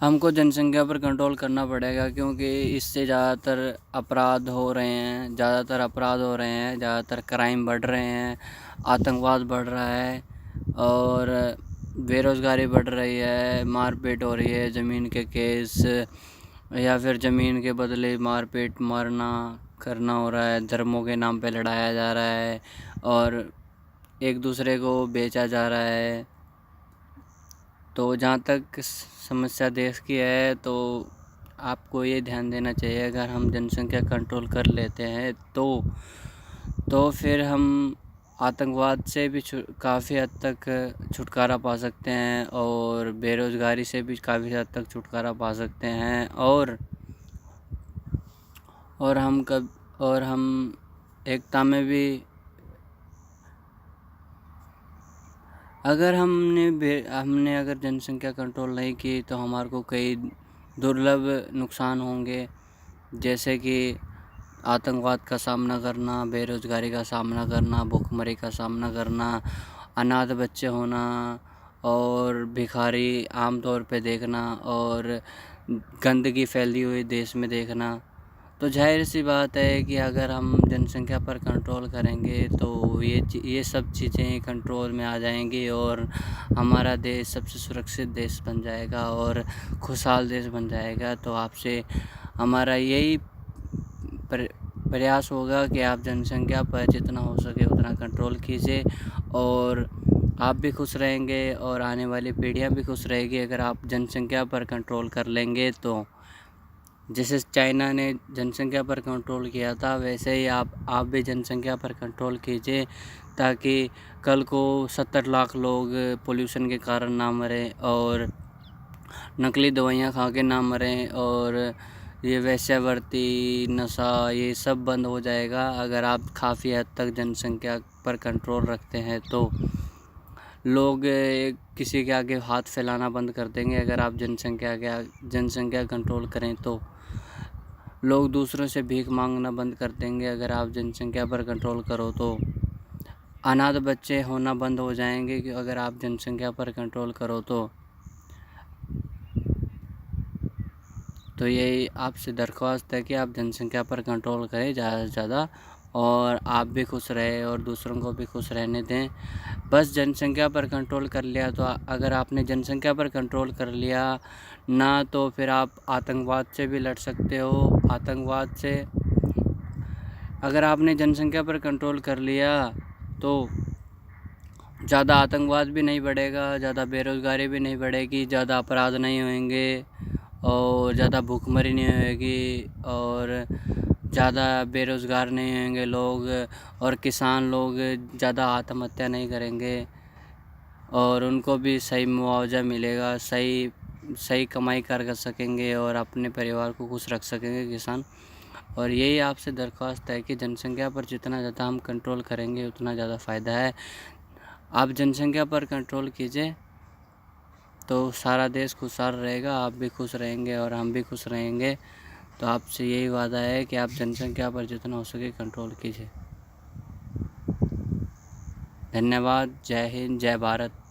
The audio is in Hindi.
हमको जनसंख्या पर कंट्रोल करना पड़ेगा, क्योंकि इससे ज़्यादातर अपराध हो रहे हैं, ज़्यादातर क्राइम बढ़ रहे हैं, आतंकवाद बढ़ रहा है और बेरोज़गारी बढ़ रही है, मारपीट हो रही है, ज़मीन के केस या फिर ज़मीन के बदले मारपीट मारना करना हो रहा है, धर्मों के नाम पे लड़ाया जा रहा है और एक दूसरे को बेचा जा रहा है। तो जहाँ तक समस्या देश की है, तो आपको ये ध्यान देना चाहिए, अगर हम जनसंख्या कंट्रोल कर लेते हैं तो फिर हम आतंकवाद से भी काफ़ी हद तक छुटकारा पा सकते हैं और बेरोज़गारी से भी काफ़ी हद तक छुटकारा पा सकते हैं और हम एकता में भी, अगर हमने अगर जनसंख्या कंट्रोल नहीं की तो हमारे को कई दुर्लभ नुकसान होंगे, जैसे कि आतंकवाद का सामना करना, बेरोज़गारी का सामना करना, भूखमरी का सामना करना, अनाथ बच्चे होना और भिखारी आम तौर पे देखना और गंदगी फैली हुई देश में देखना। तो जाहिर सी बात है कि अगर हम जनसंख्या पर कंट्रोल करेंगे तो ये सब चीज़ें कंट्रोल में आ जाएंगी और हमारा देश सबसे सुरक्षित देश बन जाएगा और खुशहाल देश बन जाएगा। तो आपसे हमारा यही प्रयास होगा कि आप जनसंख्या पर जितना हो सके उतना कंट्रोल कीजिए और आप भी खुश रहेंगे और आने वाली पीढ़ियाँ भी खुश रहेगी अगर आप जनसंख्या पर कंट्रोल कर लेंगे। तो जैसे चाइना ने जनसंख्या पर कंट्रोल किया था, वैसे ही आप भी जनसंख्या पर कंट्रोल कीजिए, ताकि कल को 70 लाख लोग पोल्यूशन के कारण ना मरें और नकली दवाइयाँ खा के ना मरें और ये वेश्यावृत्ति, नशा, ये सब बंद हो जाएगा अगर आप काफ़ी हद तक जनसंख्या पर कंट्रोल रखते हैं। तो लोग किसी के आगे हाथ फैलाना बंद कर देंगे। अगर आप जनसंख्या कंट्रोल करें तो लोग दूसरों से भीख मांगना बंद कर देंगे। अगर आप जनसंख्या पर कंट्रोल करो तो अनाथ बच्चे होना बंद हो जाएंगे, कि अगर आप जनसंख्या पर कंट्रोल करो तो यही आपसे दरख्वास्त है कि आप जनसंख्या पर कंट्रोल करें ज़्यादा से ज़्यादा और आप भी खुश रहे और दूसरों को भी खुश रहने दें। बस जनसंख्या पर कंट्रोल कर लिया तो अगर आपने जनसंख्या पर कंट्रोल कर लिया ना, तो फिर आप आतंकवाद से भी लड़ सकते हो। आतंकवाद से अगर आपने जनसंख्या पर कंट्रोल कर लिया तो ज़्यादा आतंकवाद भी नहीं बढ़ेगा, ज़्यादा बेरोज़गारी भी नहीं बढ़ेगी, ज़्यादा अपराध नहीं होंगे और ज़्यादा भूखमरी नहीं होएगी और ज़्यादा बेरोज़गार नहीं होंगे लोग और किसान लोग ज़्यादा आत्महत्या नहीं करेंगे और उनको भी सही मुआवजा मिलेगा, सही कमाई कर सकेंगे और अपने परिवार को खुश रख सकेंगे किसान। और यही आपसे दरख्वास्त है कि जनसंख्या पर जितना ज़्यादा हम कंट्रोल करेंगे उतना ज़्यादा फ़ायदा है। आप जनसंख्या पर कंट्रोल कीजिए तो सारा देश खुशहाल रहेगा, आप भी खुश रहेंगे और हम भी खुश रहेंगे। तो आपसे यही वादा है कि आप जनसंख्या पर जितना हो सके कंट्रोल कीजिए। धन्यवाद। जय हिंद, जय भारत।